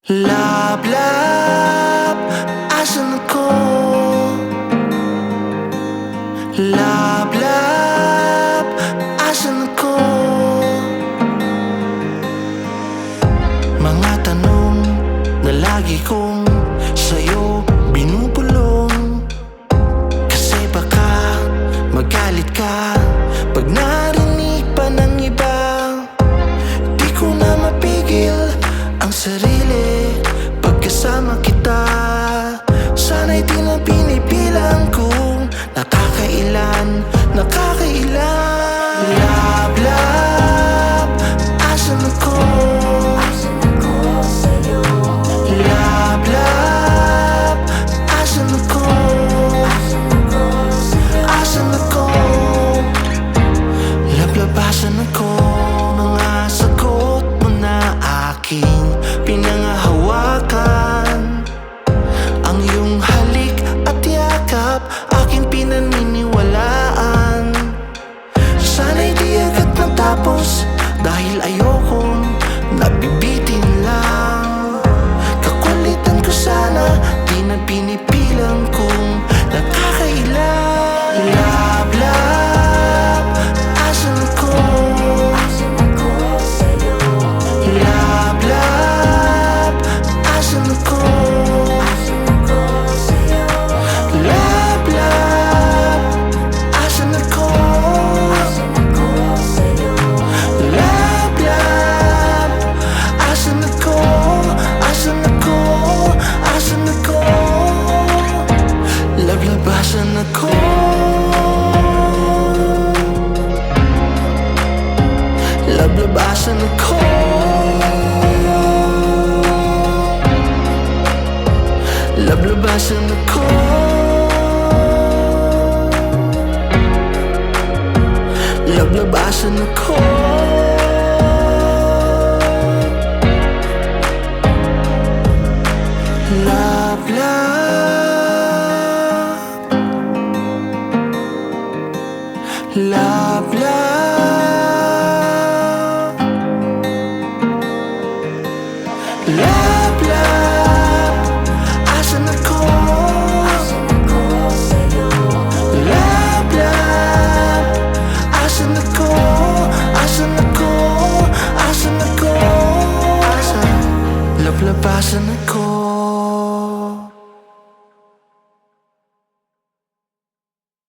Love, love, asan ako? Love, love, asan ako? Mga tanong na lagi kong sa'yo binubulong, kasi baka magalit ka pag narinig pa ng iba. Di ko na mapigil ang sarili pagkasama kita. Sana'y di na pinipilang kung nakakailan. Love, love, asan ako? Love, love, asan ako? Asan ako? Love, love, asan ako? Mga sagot mo na aking pinangahawakan, ang iyong halik at yakap aking pinaniniwalaan. Sana'y di agad matapos dahil ayokong nabibitin lang. Kakulitan ko sana, di na pinipilang kung nakakailan. Love, love, asan ako? Love, love, asan ako? Love, love, asan ako? Love, love, asan ako? Asan ako? Asan ako? Love, love, asan ako? Love, love, asan ako? Love, love, asan ako?